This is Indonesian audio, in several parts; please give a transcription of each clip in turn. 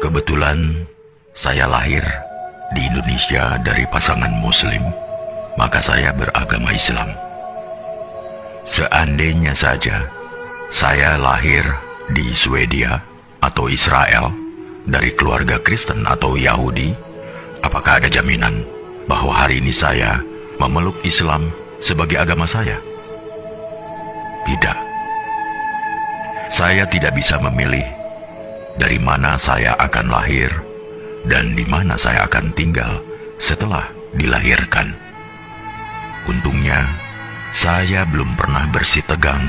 Kebetulan saya lahir di Indonesia dari pasangan Muslim, maka saya beragama Islam. Seandainya saja saya lahir di Swedia atau Israel dari keluarga Kristen atau Yahudi, apakah ada jaminan bahwa hari ini saya memeluk Islam sebagai agama saya? Tidak. Saya tidak bisa memilih dari mana saya akan lahir dan di mana saya akan tinggal setelah dilahirkan. Untungnya, saya belum pernah bersitegang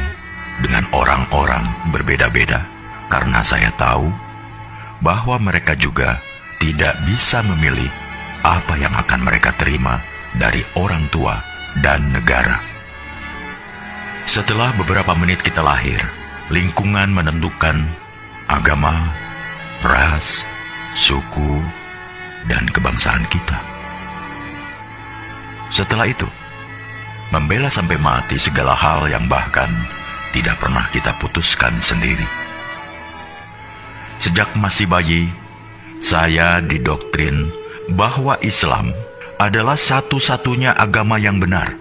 dengan orang-orang berbeda-beda karena saya tahu bahwa mereka juga tidak bisa memilih apa yang akan mereka terima dari orang tua dan negara. Setelah beberapa menit kita lahir, lingkungan menentukan agama, ras, suku, dan kebangsaan kita. Setelah itu, membela sampai mati segala hal yang bahkan tidak pernah kita putuskan sendiri. Sejak masih bayi, saya didoktrin bahwa Islam adalah satu-satunya agama yang benar.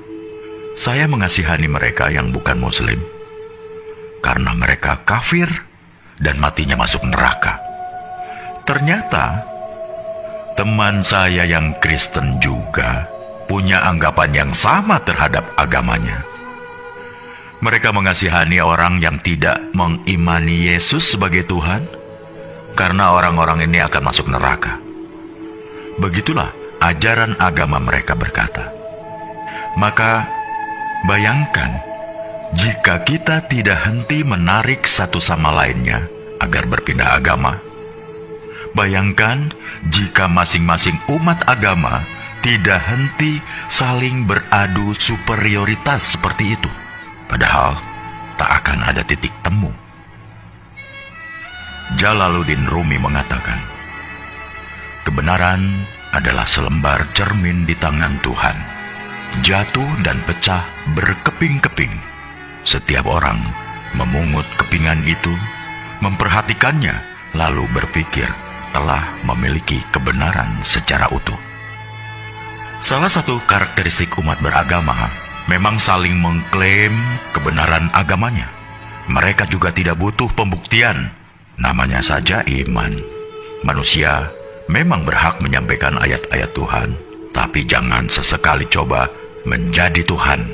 Saya mengasihani mereka yang bukan Muslim, karena mereka kafir dan matinya masuk neraka. Ternyata, teman saya yang Kristen juga punya anggapan yang sama terhadap agamanya. Mereka mengasihani orang yang tidak mengimani Yesus sebagai Tuhan, karena orang-orang ini akan masuk neraka. Begitulah ajaran agama mereka berkata. Maka, bayangkan jika kita tidak henti menarik satu sama lainnya agar berpindah agama. Bayangkan jika masing-masing umat agama tidak henti saling beradu superioritas seperti itu. Padahal tak akan ada titik temu. Jalaluddin Rumi mengatakan, kebenaran adalah selembar cermin di tangan Tuhan. Jatuh dan pecah berkeping-keping. Setiap orang memungut kepingan itu, memperhatikannya, lalu berpikir telah memiliki kebenaran secara utuh. Salah satu karakteristik umat beragama memang saling mengklaim kebenaran agamanya. Mereka juga tidak butuh pembuktian, namanya saja iman. Manusia memang berhak menyampaikan ayat-ayat Tuhan, tapi jangan sesekali coba menjadi Tuhan.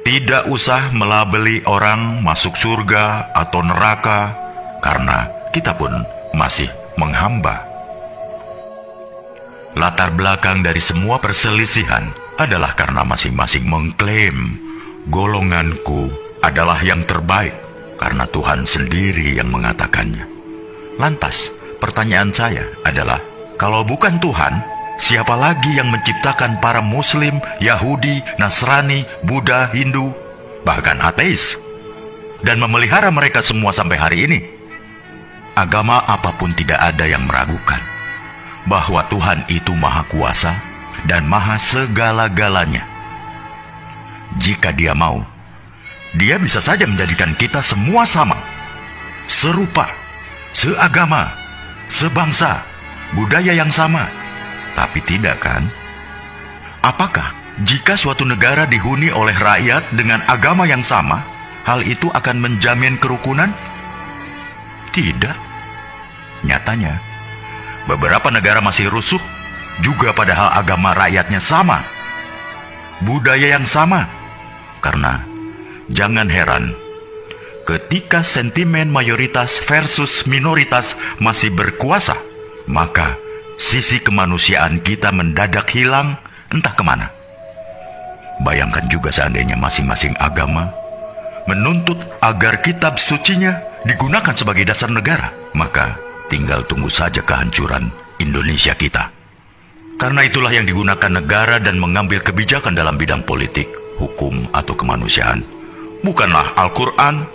Tidak usah melabeli orang masuk surga atau neraka, karena kita pun masih menghamba. Latar belakang dari semua perselisihan adalah karena masing-masing mengklaim golonganku adalah yang terbaik, karena Tuhan sendiri yang mengatakannya. Lantas, pertanyaan saya adalah, kalau bukan Tuhan, siapa lagi yang menciptakan para Muslim, Yahudi, Nasrani, Buddha, Hindu, bahkan ateis, dan memelihara mereka semua sampai hari ini? Agama apapun tidak ada yang meragukan bahwa Tuhan itu Maha Kuasa dan Maha Segala-galanya. Jika Dia mau, Dia bisa saja menjadikan kita semua sama, serupa, seagama, sebangsa, budaya yang sama. Tapi tidak kan? Apakah jika suatu negara dihuni oleh rakyat dengan agama yang sama, hal itu akan menjamin kerukunan? Tidak. Nyatanya, beberapa negara masih rusuh, juga padahal agama rakyatnya sama, budaya yang sama. Karena jangan heran, ketika sentimen mayoritas versus minoritas masih berkuasa, maka sisi kemanusiaan kita mendadak hilang entah kemana. Bayangkan juga seandainya masing-masing agama menuntut agar kitab sucinya digunakan sebagai dasar negara, maka tinggal tunggu saja kehancuran Indonesia kita. Karena itulah yang digunakan negara dan mengambil kebijakan dalam bidang politik, hukum, atau kemanusiaan bukanlah Al-Quran,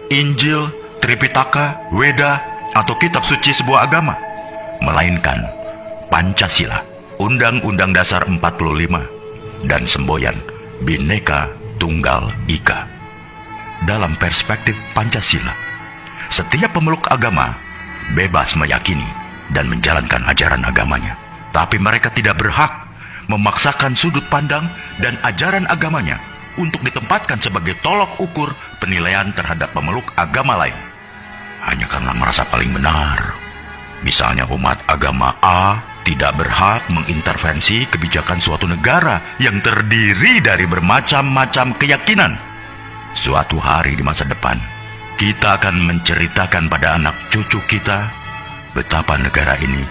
Injil, Tripitaka, Weda, atau kitab suci sebuah agama, melainkan Pancasila, Undang-Undang Dasar 45, dan semboyan Bhinneka Tunggal Ika. Dalam perspektif Pancasila, setiap pemeluk agama bebas meyakini dan menjalankan ajaran agamanya. Tapi mereka tidak berhak memaksakan sudut pandang dan ajaran agamanya untuk ditempatkan sebagai tolok ukur penilaian terhadap pemeluk agama lain, hanya karena merasa paling benar. Misalnya umat agama A tidak berhak mengintervensi kebijakan suatu negara yang terdiri dari bermacam-macam keyakinan. Suatu hari di masa depan, kita akan menceritakan pada anak cucu kita betapa negara ini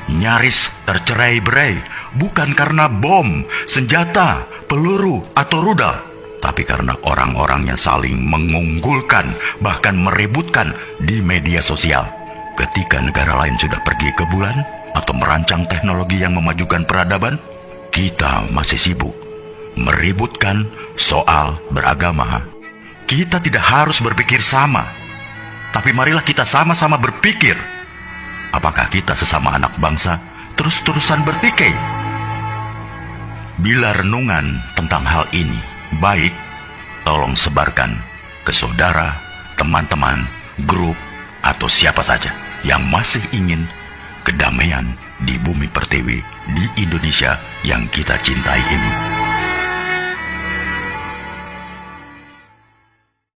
nyaris tercerai-berai bukan karena bom, senjata, peluru, atau rudal, tapi karena orang-orangnya saling mengunggulkan, bahkan meributkan di media sosial. Ketika negara lain sudah pergi ke bulan atau merancang teknologi yang memajukan peradaban, kita masih sibuk meributkan soal beragama. Kita tidak harus berpikir sama, tapi marilah kita sama-sama berpikir. Apakah kita sesama anak bangsa terus-terusan bertikai? Bila renungan tentang hal ini baik, tolong sebarkan ke saudara, teman-teman, grup, atau siapa saja yang masih ingin kedamaian di bumi pertiwi di Indonesia yang kita cintai ini.